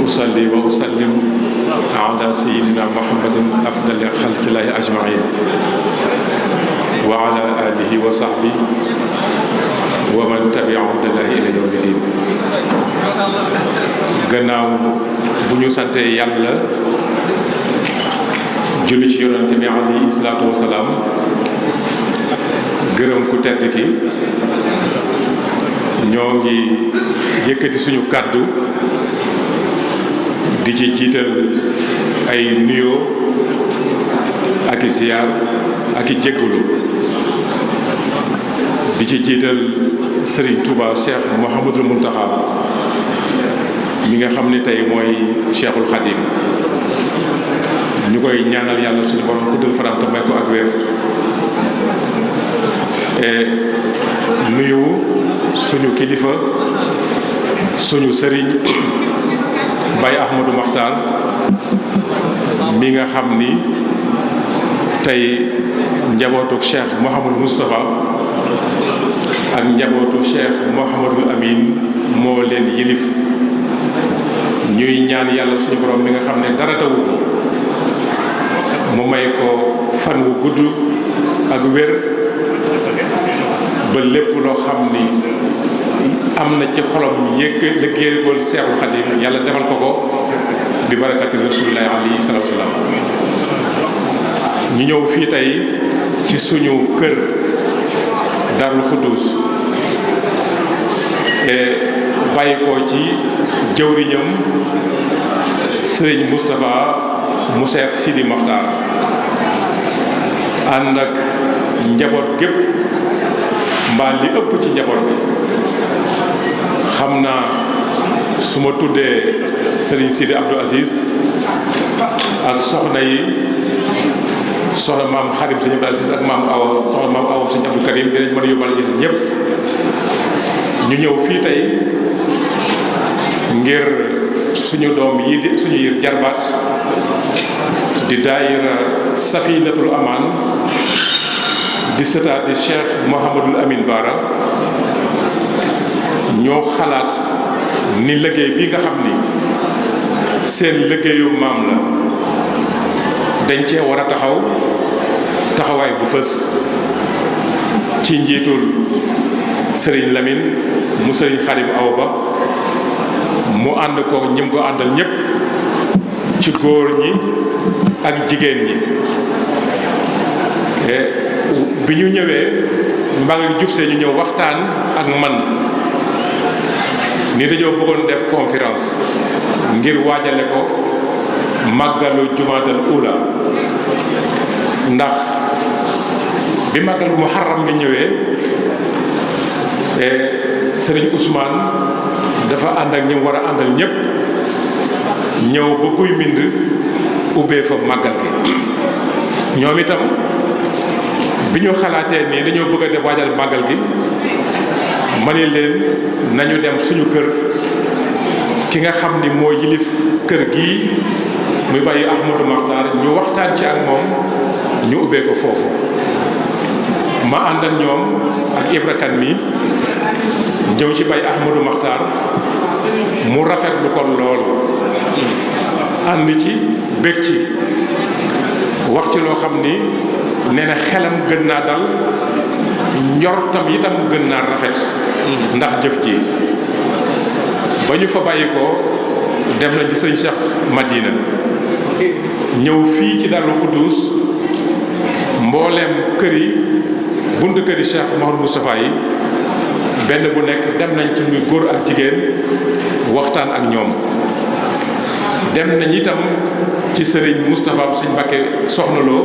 usalli wa usallim ala sayyidina muhammadin afdali xalqillahi ajmain wa ala alihi wa sahbihi wa man tabi'ahum ila yawmi din. gannaaw bu ñu sante yàlla julli ci yonante bi alayhi salaatu wa salaam, gërëm ku tedd ki, ñoo ngi yëkkati suñu kàddu di ci jiital ay nuyoo ak i ziyaar ak i jéggulu, di ci jiital Serigne Touba Cheikh Mouhamadul Mountakha mi nga xam ne tey mooy Cheikhul Khadim. ñu koy ñaanal yàlla suñu borom guddal faram te may ko ak wér. nuyu suñu kilifa suñu sëriñ Baye Ahmadou Makhtar mi nga xam ni tey njabootu Cheikh Mouhamadou Moustapha ak njabootu Cheikh Mouhamadou Amine moo leen yilif. ñuy ñaan yàlla suñu borom mi nga xam ne dara tawu ko mu may ko fan wu gudd ak wér ba lépp loo xam ni am na ci xolam yëgg liggéeyal Seexul Xadim yàlla defal ko bi barakati rasulillahi alayhi salaatu salaam. ñu ñëw fii tey ci suñu kër Darou Khoudoss bàyyi ko ci jëwriñam Serigne Moustapha mu Cheikh Sidi Mokhtar ànd ak njaboot gépp mbaa li ëpp ci njaboot bi. xam naa su ma tuddee Serigne Sidi Abdou Aziz ak soxna yi, soxna maam Xarim Serigne Abdou Aziz ak maam Awa, soxna maam Awa Serigne Abdou Karim, dinañ mën a yóbbal gis ñëpp. ñu ñëw fii tey ngir suñu doom yi di suñuy jarbaat di daayira Safinatul Aman di sëtaat di Cheikh Mouhamadul Amine Bara ñoo xalaat ni liggéey bi nga xam ni seen liggéeyu maam la dañ cee war a taxawaay bu fës ci njiitul Serigne Lamine mu Serigne Khadim Awa Ba mu ànd ko ñim ko àndal ñépp ci góor ñi ak jigéen ñi. bi ñu ñëwee mbaa jub see ñu ñëw waxtaan ak man ni dañoo bëggoon def conférence ngir waajale ko màggalu jumaadal ula, ndax bi màggalu muharram mi ñëwee Serigne Ousmane dafa ànd ak ñi war a àndal ñépp ñëw ba Guy Mbind ubbee fa màggal gi. ñoom itam bi ñu xalaatee nii dañoo bëgg a def waajal màggal gi, ma ne leen nañu dem suñu kër ki nga xam ni moo yilif kër gi muy Baye Ahmadou Makhtar, ñu waxtaan ci ak moom ñu ubbee ko foofu. ma ànd ak ñoom ak Ibra Kane mi ñëw ci Baye Ahmadou Makhtar, mu rafetlu ko lool, ànd ci bég ci wax ci loo xam ni nee na xelam gën naa dal, njortam itam gën naa rafet ndax jëf ji. ba ñu fa bàyyi ko dem nañ ci sëñ Cheikh Madina, ñëw fii ci Darou Khoudoss, mbooleem kër yi buntu kër yi Cheikh Mouhamadou Moustapha yi benn bu nekk dem nañ ci muy góor ak jigéen waxtaan ak ñoom. dem nañ itam ci Serigne Moustapha Sëñ Mbacké Soxna Lo,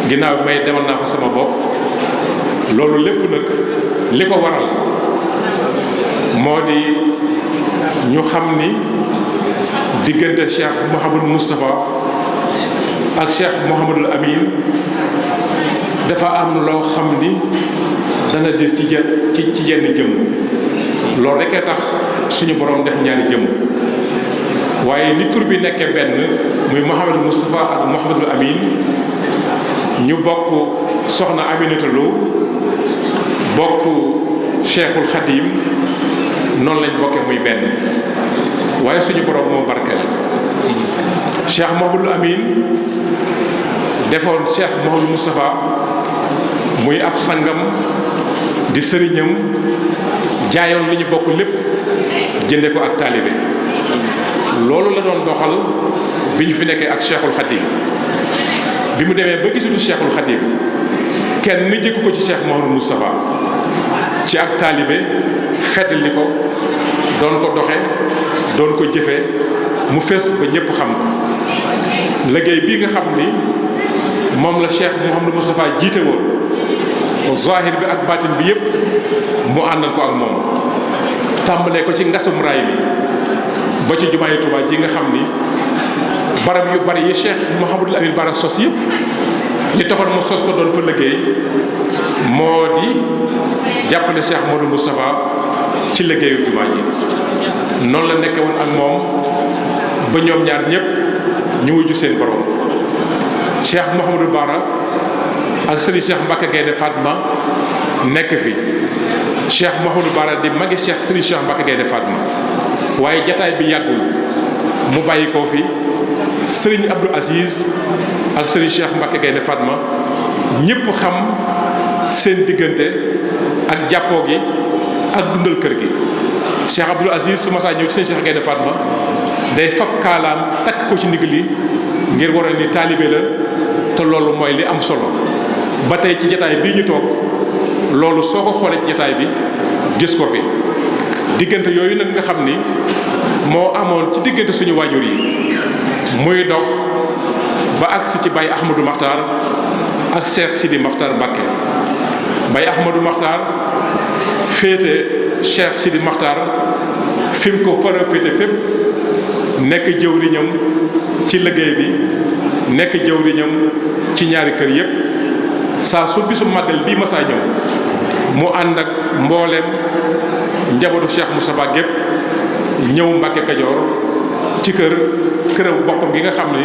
ginnaaw bi may demal naa fa sama bopp. loolu lépp nag li ko waral moo di ñu xam ni diggante Cheikh Mouhamadou Moustapha ak Cheikh Mouhamadul Amine dafa am loo xam ni dana dis ci jenn jëmm. loolu rekk tax suñu borom def ñaari jëmm, waaye ni tur bi nekkee benn muy Mouhamadou Moustapha ak Mouhamadul Amine, ñu bokk soxna Aminata Lo bokk Cheikhul Khadim noonu lañ bokkee muy benn waaye suñu borom moo barkeel. Cheikh Mouhamadoul Amine defoon Cheikh Mouhamadou Moustapha muy ab sangam di sëriñam jaayoon li ñu bokk lépp jënde ko ak taalibe loolu la doon doxal bi ñu fi nekkee ak Cheikhul Khadim bi mu demee ba gisatu Cheikhul Khadim kenn ni jëkku ko ci Cheikh Mouhamadou Moustapha ci ak taalibe feddali ko doon ko doxe doon ko jëfe mu fés ba ñëpp xam ko liggéey bii nga xam ni moom la Cheikh Mouhamadou Moustapha jiite woon zahir bi ak baatin bi yëpp mu àndal ko ak moom tàmbalee ko ci ngasum raay bi ba ci jumaay Tuubaa ji nga xam ni barab yu bari yi Cheikh Mouhamadou Amine Bara sos yëpp li taxoon mu sos ko doon fa liggéey moo di jàppale Cheikh Mouhamadou Moustapha ci liggéeyu jumaa ji noonu la nekke woon ak moom ba ñoom ñaar ñëpp ñu wujju seen borom Cheikh Mouhamadou Bara ak sëriñ Cheikh Mbacke Gaynde Fatma nekk fi Cheikh Mouhamadou Bara di magi Cheikh sëriñ Cheikh Mbacke Gaynde Fatma waaye jataay bi yàggul mu bàyyi koo fi sëriñ Abdou Aziz ak sëriñ Cheikh Mbacke Gaynde Fatma ñëpp xam seen diggante ak jàppoo gi ak dundal kër gi Cheikh Abdou Aziz su ma saa ñëw ci sëriñ Cheikh Gaynde Fatma day fab kaalaam takk ko ci ndigg li ngir waral ni taalibe la te loolu mooy li am solo ba tey ci jataay bii ñu toog loolu soo ko xoolee ci jataay bi gis ko fi diggante yooyu nag nga xam ni moo amoon ci diggante suñu waajur yi muy dox ba agsi ci Baye Ahmadou Makhtar ak Cheikh Sidi Makhtar Mbacké Baye Ahmadou Makhtar féete Cheikh Sidi Makhtar fi mu ko fara féete fépp nekk jëwriñam ci liggéey bi nekk jëwriñam ci ñaari kër yépp saa su bisu màggal bii masaa ñëw mu ànd ak mbooleem njabootu Cheikh Moustapha gépp ñëw Mbàkke Kajoor ci këram boppam gi nga xam ni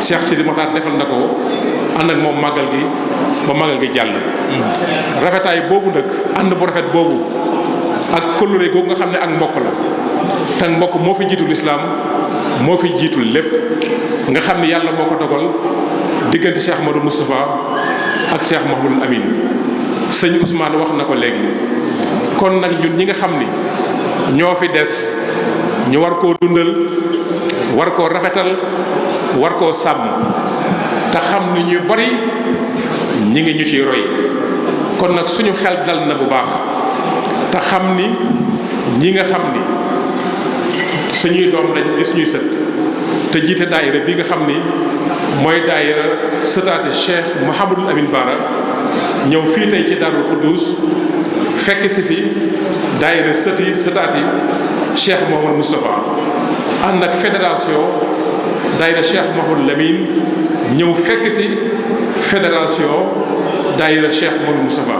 Cheikh Sidi Mokhtar defal na ko ànd ak moom màggal gi ba màggal gi jàll rafetaay boobu nag ànd bu rafet boobu ak kóllëre googu nga xam ne ak mbokk la te mbokk moo fi jiitu lislaam moo fi jiitu lépp nga xam ni yàlla moo ko dogal diggante Cheikh Modou Moustapha ak Cheikh Mouhamadoul Amine sëñ Ousmane wax na ko léegi kon nag ñun ñi nga xam ni ñoo fi des ñu war koo dundal war koo rafetal war koo sàmm te xam ni ñu bari ñi ngi ñu ciy roy kon nag suñu xel dal na bu baax te xam ni ñi nga xam ni suñuy doom lañ di suñuy sët te jiite daayira bi nga xam ni mooy daayira sëtaati Cheikh Mouhamadoul Amine Bara ñëw fii tey ci Darou Khoudoss fekk si fi daayira sëtaati Cheikh Mouhamadoul Moustapha ànd ak fédération daayira Cheikh Mouhamadoul Amine ñëw fekk si fédération daayira Cheikh Mouhamadoul Moustapha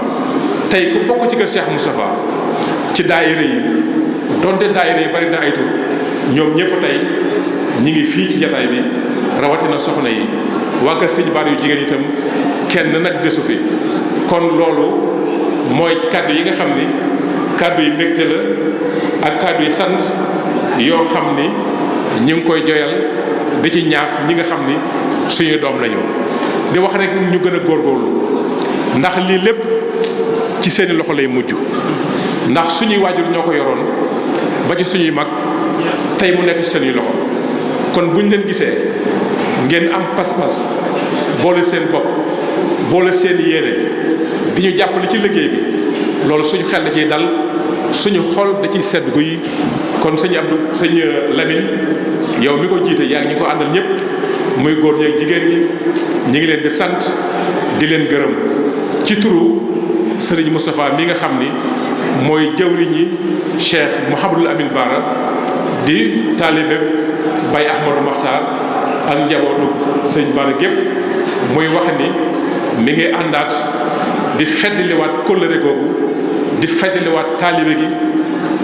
tey ku bokk ci kër Cheikh Moustapha ci daayira yi donte daayira yi bari na ay tur ñoom ñëpp tey ñi ngi fii ci jataay bi rawatina soxna yi waa kër Sëñ Bara yu jigéen itam kenn nag desu fi kon loolu mooy kàddu yi nga xam ni kàddu yi mbégte la ak kàddu yi sant yoo xam ni ñu ngi koy joyal di ci ñaax ñi nga xam ni suñuy doom lañu di wax rek ñu gën a góorgóorlu ndax lii lépp ci seeni loxo lay mujj ndax suñuy waajur ñoo ko yoroon ba ci suñuy mag tey mu nekk ci seeni loxo kon buñ leen gisee ngeen am pas-pas boole seen bopp boole seen yéene di ñu jàppale ci liggéey bi loolu suñu xel da ciy dal suñu xol da ciy sedd guy kon sëñ Abdou sëñ Lamine yow mi ko jiite yaa ngi ñu ko àndal ñëpp muy góor ñi ak jigéen ñi ñi ngi leen di sant di leen gërëm ci turu Serigne Moustapha mi nga xam ni mooy jëwriñi Cheikh Mouhamadoul Amine Bara di taalibe Baye Ahmadou Makhtar ak njabootu sëñ Bara gépp muy wax ni mi ngi àndaat di feddliwaat kóllëre googu di feddliwaat taalibe gi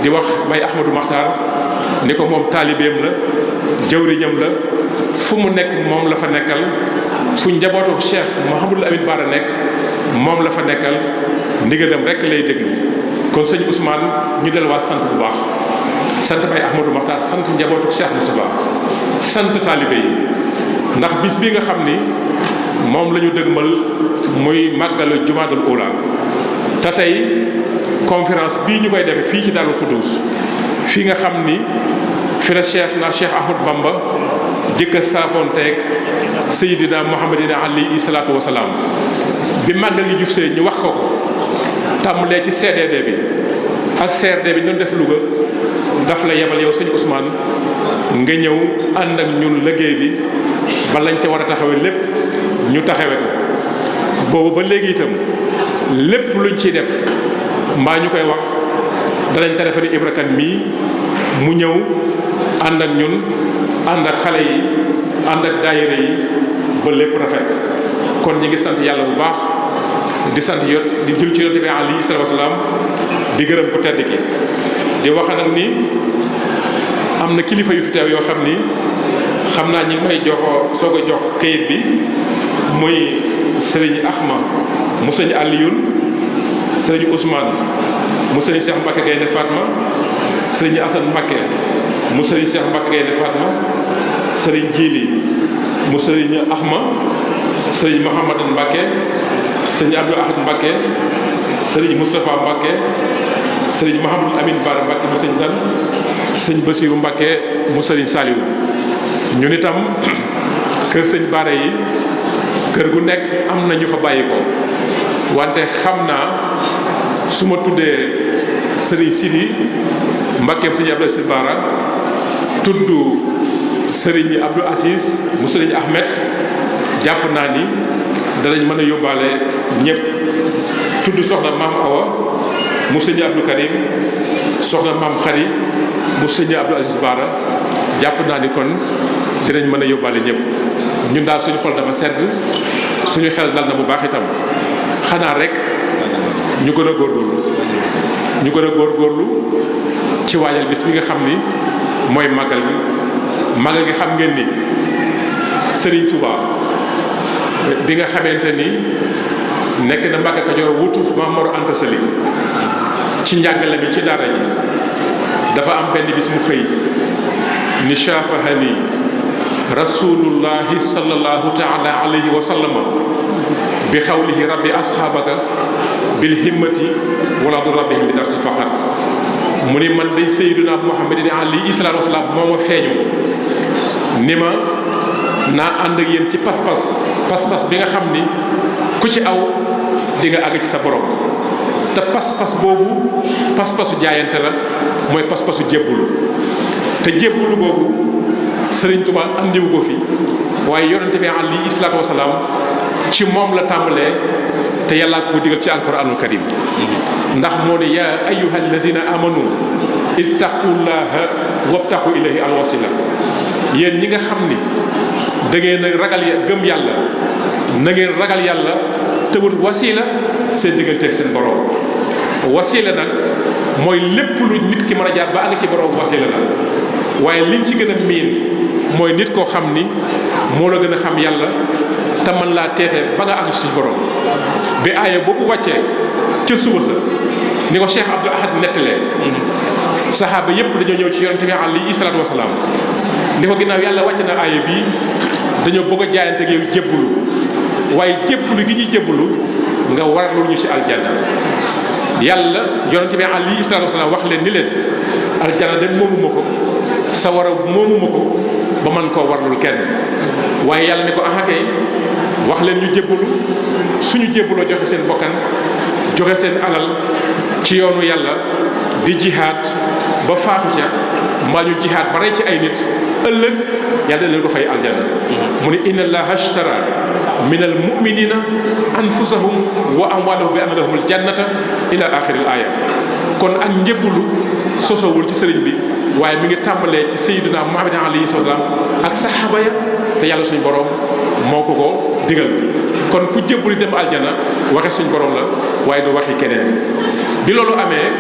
di wax Baye Ahmadou Makhtar ni ko moom taalibeem la jëwriñam la fu mu nekk moom la fa nekkal fu njabootu Cheikh Mouhamadoul Amine Bara nekk moom la fa nekkal ndigalam rek lay déglu. kon sëñ Ousmane ñu delluwaat sant bu baax sant Baye Ahmadou Makhtar sant njabootu Cheikh Moustapha sant taalibe yi ndax bis bi nga xam ni moom la ñu dëgmal muy màggalu Jumaadul Ula te tey conférence bii ñu koy defee fii ci Daarul Xuddus fii nga xam ni fi la Cheikh Ahmadou Bamba jëkk a saafoonteeg Seydina Muhammadina alayhi salaatu wa salaam bi màggal yi jub see ñu wax ko tàmbalee ci CDD bi ak CRD bi ñu doon def Louga daf la yebal yow sëñ Ousmane nga ñëw ànd ak ñun liggéey bi ba lañ ca war a taxawee lépp ñu taxawe ko boobu ba léegi itam lépp luñ ciy def mbaa ñu koy wax danañ téléphoné Ibra Kane mii mu ñëw ànd ak ñun ànd ak xale yi ànd ak daayira yi ba lépp rafet kon ñi ngi sant yàlla bu baax di sant di jul ci yonent bi alayhi salaatu wasalaam di gërëm bu tedd gi di wax nag ni am na kilifa yu fi teew yoo xam ni xam naa ñi ngi may jox soog a jox kayit bi muy sëriñ Axma mu sëñ Aliyun sëriñ Ousmane mu sëriñ Cheikh Mbacke Gaynde Fatma sëriñ Assane Mbacke mu sëriñ Cheikh Mbacke Gaynde Fatma sëriñ Jili mu sëriñ Axma sëriñ Mouhamadou Mbacke sëriñ Abdou Ahad Mbacke sëriñ Moustapha Mbacke sëriñ Mouhamadou Amine Bara Mbacke mu sëriñ Dan sëriñ Bassirou Mbacke mu sëriñ Saliou ñun itam kër sëñ Bara yi kër gu nekk am na ñu fa bàyyi ko wante xam naa su ma tuddee sëriñ Sidi Mbackeem sëriñ Abdou Aziz Bara tudd sëriñ Abdou Aziz mu sëriñ Ahmed jàpp naa ni danañ mën a yóbbaale ñëpp tudd soxna maam Awa mu sëriñ Abdou Karim soxna maam Khari mu sëriñ Abdou Aziz Bara jàpp naa ni kon dinañ mën a yóbbaale ñëpp ñun daal suñu xol dafa sedd suñu xel dal na bu baax itam xanaa rek ñu gën a góorgóorlu ci waajal bis bi nga xam ni mooy màggal gi xam ngeen ni Serigne Touba bi nga xamante ni nekk na Mbàkke Kajoor wutu Maam Mor Anta Sali ci njàngale mi ci daara ji dafa am benn bis mu xëy ni shafahani rasulullahi sallallahu taala alayhi wa sallama bi xawlihi rabbi asxaabaka bil himmati wala du rabbihim bi darsi faqat mu ni man day sayyiduna muhammadin alayhi salaatu wa salaam moo ma feeñu ni ma naa ànd ak yéen ci pas-pas bi nga xam ni ku ci aw di nga àgg ci sa borom te pas-pas boobu pas-pasu jaayante la mooy pas-pasu jébbulu te jébbulu boobu Sëriñ Tuubaa andiwu ko fi waaye yonente bi alayhi salaatu wa salaam ci moom la tàmbalee te yàllaa ko digal ci alquranul karim ndax moo ne yaa ayyuhal lazina amanu ittaqullaha wabtaqu ilayhi alwasila yéen ñi nga xam ni da ngeen a ragal gëm yàlla na ngeen ragal yàlla te wut wasila seen digganteeg seen borom wasila nag mooy lépp lu nit ki mën a jaar ba àgg ci borom wasila la waaye liñ ci gën a miin mooy nit koo xam ni moo la gën a xam yàlla te mën laa teete ba nga àgg ci suñu borom bi aaya boobu wàccee ca suba sa ni ko Cheikh Abdou Ahad nettalee saxaaba yépp dañoo ñëw ci yonente bi alayhi salaatu wasalaam ni ko ginnaaw yàlla wàcce na aaya bii dañoo bëgg a jaayante ak yow jébbulu waaye jébbulu gi ñuy jébbulu nga waralul ñu ci aljanna yàlla yonente bi alayhi salaatu wasalaam wax leen ni leen aljanna de moomuma ko sawara moomuma ko ba man koo warlul kenn waaye yàlla ni ko axakay wax leen ñu jébbalu suñu jébbaloo joxe seen bokkan joxe seen alal ci yoonu yàlla di jihaad ba faatu ca mbaa ñu jihaad ba rey ci ay nit ëllëg yàlla leen ko fay aljana mu ne inna allaha ashtara min al muminina anfusahum wa amwalahum bi anna lahumul jannata ila axiril aaya kon ak njébbalu sosowul ci sëriñ bi waaye mi ngi tàmbalee ci sayyidina Muhammad alayhi salaam ak saxaaba ya te yàlla suñu borom moo ko digal kon ku jébbali dem aljana waxe suñu borom la waaye du waxi keneen bi loolu amee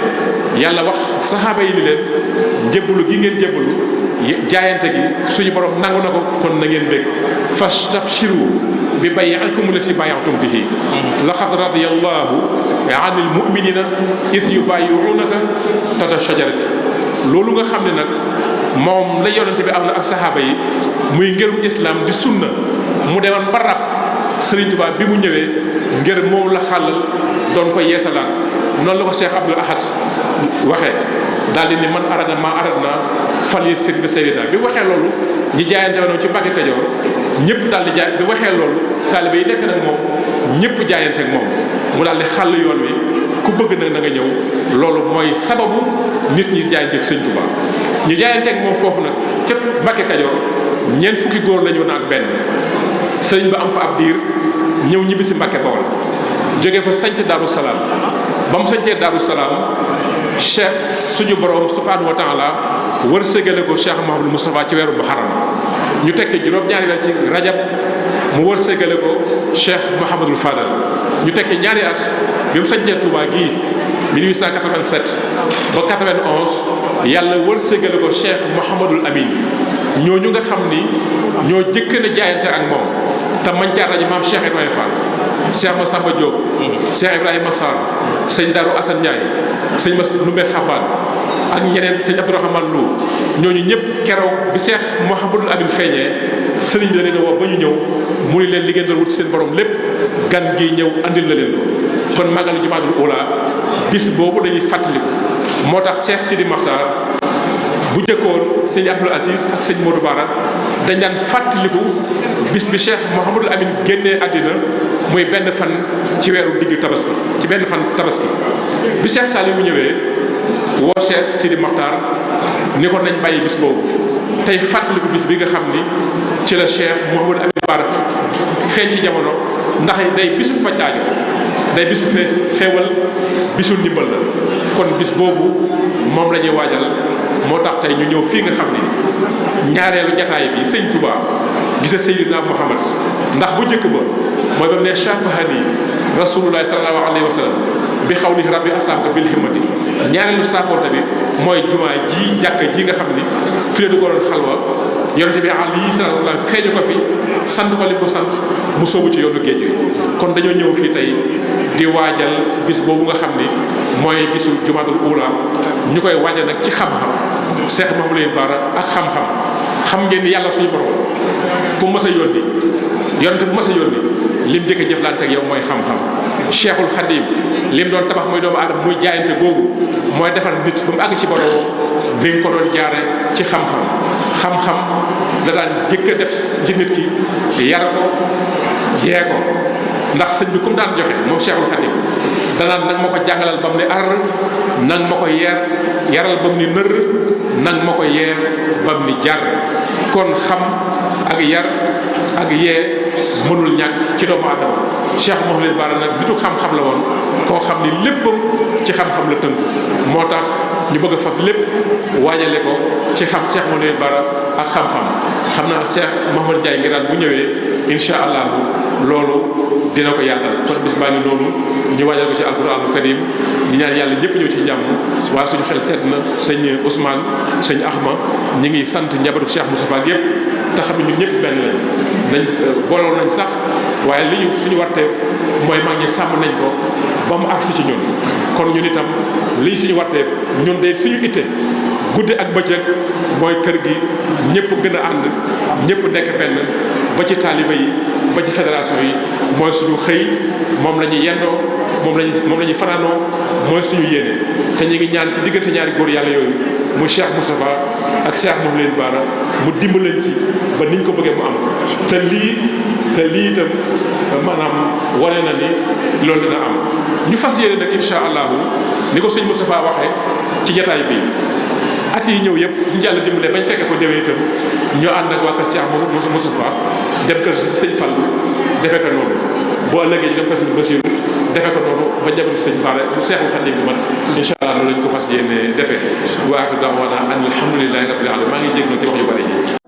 yàlla wax saxaaba yi ni leen jébbalu gi ngeen jébbalu jaayante gi suñu borom nangu na ko kon na ngeen bég fastabshiru bi bay'ikum lasi bay'tum bihi laqad radiyallahu 'anil mu'minina id yubayyi'unaka tahta shajarati loolu nga xam ne nag moom la yonente bi am na ak saxaaba yi muy ngërum islam di sunna mu demoon ba rab Sëriñ Tuubaa bi mu ñëwee ngir moom la xàllal doon ko yeesalaat noonu la ko Cheikh Abdoul Ahad waxee daal di ni man arada ma aradna fal yasir bi sayyidina bi waxee loolu ñi jaayante woon ci Mbàkke Kajoor ñëpp daal di jaay bi waxee loolu taalibe yi nekk nag moom ñëpp jaayante ak moom mu daal di xàll yoon wi ku bëgg nag na nga ñëw loolu mooy sababu nit ñi jaayante ak Sëñ Tuubaa ñu jaayante ak moom foofu nag ca Mbàkke Kajoor ñeent fukki góor la ñu woon ak benn sëriñ ba am fa ab diir ñëw ñibbi si Mbàkke Bawol jóge fa sanc Daaru Salaam ba mu sañcee Daaru Salaam cheikh suñu borom subhanahu wa taala wërsëgale ko Cheikh Mouhamadou Moustapha ci weeru Muharram ñu teg ci juróom-ñaari weer ci rajab mu wërsëgale ko Cheikh Mouhamadou Fadal ñu teg ci ñaari at bi mu sañcee Touba gii 1887 ba 91 yàlla wërsëgale ko Cheikh Mouhamadul Amin ñooñu nga xam ni ñoo jëkk na jaayante ak moom te mañ caa rajo maam Cheikh Ibrahima Fall Cheikh Massamba Diop Cheikh Ibrahima Sarr sëñ Darou Assane Ndiaye sëñ Mas Numbe Xabaan ak ñeneen sëñ Abdourahmane Lo ñooñu ñëpp keroog bi Cheikh Mouhamadul Amin feeñee sëriñ da leen woo ba ñu ñëw mu ni leen li ngeen doon wut seen borom lépp gan gi ñëw andil na leen ko kon màggalu Jumaadul Ula bis boobu dañuy fàttaliku moo tax Cheikh Sidi Makhtar bu jëkkoon sëñ Abdoul Aziz ak sëñ Modou Bara dañ daan fàttaliku bis bi Cheikh Mouhamadul Amin génnee àddina muy benn fan ci weeru digg tabaski ci benn fan tabaski bi Cheikh Saliou bu ñëwee woo Cheikh Sidi Makhtar ni ko nañ bàyyi bis boobu tey fàttaliku bis bi nga xam ni ci la Cheikh Mouhamadul Amin Bara feeñ ci jamono ndax day bisu faj aajo day bisu xéewal bisu ndimbal la kon bis boobu moom la ñuy waajal moo tax tey ñu ñëw fii nga xam ni ñaareelu jataay bi sëñ Touba gisa Seydina Muhammad ndax bu njëkk ba mooy ba mu ne shafahani rasulullahi sallallahu alayhi wa sallam bi xawli rabbi asabka bil himmati ñaareelu saafoonte bi mooy jumaa ji jàkka ji nga xam ni fi la duggoon xalwa yonente bi alayhi salaatu wa salaam feeñu ko fi sant ko li ko sant mu soobu ci yoonu géej wi kon dañoo ñëw fii tey di waajal bis boobu nga xam ni mooy bisu Jumaadul Ula ñu koy waajal nag ci xam-xam Cheikh Mouhamadou Bara ak xam ngeen ni yàlla suñu borom ku mës a yónni yonente bu mës a yónni lim njëkk a jëflante ak yow mooy xam-xam Cheikhul Khadim lim doon tabax muy doomu aadama muy jaayante googu mooy defar nit ba mu àgg ci borom bi nga ko doon jaare ci xam-xam la daan jëkk a def ci nit ki yar ko yee ko ndax sëñ bi ku mu daan joxe moom Cheikhul Khadim danaan nag ma ko jàngalal ba mu ne ar nag ma ko yaral ba mu ni nër nag ma ko yeer ba mu ni jar kon xam ak yar ak yee mënul ñàkk ci doomu aadama Cheikh Mouhamadou Bara nag bitu xam-xam la woon koo xam ni léppam ci xam-xam la tënku moo tax ñu bëgg a fab lépp waajale ko ci xam Cheikh Mouhamadou Bara ak xam naa Cheikh Mouhamadou Ndiaye ngir daal bu ñëwee incha allahu loolu dina ko yaatal kon bis baa ngi noonu ñu waajal ko ci alquraanul karim di ñaan yàlla ñëpp ñëw ci jàmm waaye suñu xel sedd na sëñ Ousmane sëñ Ahma ñi ngi sant njabootu Cheikh Moustapha yëpp te xam ne ñun ñëpp benn lañ nañ booloon nañ sax waaye li ñu suñu warteef mooy mag ñi sàmm nañ ko ba mu agsi ci ñun kon ñun itam lii suñu warteef ñun de suñu itte guddi ak bëccëg mooy kër gi ñëpp gën a ànd ñëpp nekk benn ba ci taaliba yi ba ci fédération yi mooy suñu xëy moom la ñuy yendoo moom la ñuy fanaanoo mooy suñu yéene te ñu ngi ñaan ci diggante ñaari góor yàlla yooyu muy Cheikh Moustapha ak Cheikh Mouhamadou Bara mu dimbaleen ci ba niñ ko bëggee mu am te lii itam maanaam wane na ni loolu dina am ñu fas yéene nag incha allahu ni ko sëñ Moustapha waxee ci jataay bi at yi ñëw yëpp suñu yàlla dimbalee bañ fekkee ko déwén itam ñoo ànd ak waa kër Cheikh Moustapha dem kër sëñ Fall defe ko noonu boo ëllëgee ñu dem kër sëñ Bassirou defe ko noonu ba njabootu sëñ Bara Seexul Xadiim bi man incha allah loolu lañ ko fas yéene defee wa aaxiru da'waanaa an alhamdulillahi rabbil aalamiin maa ngi jégg ci wax yu bari yi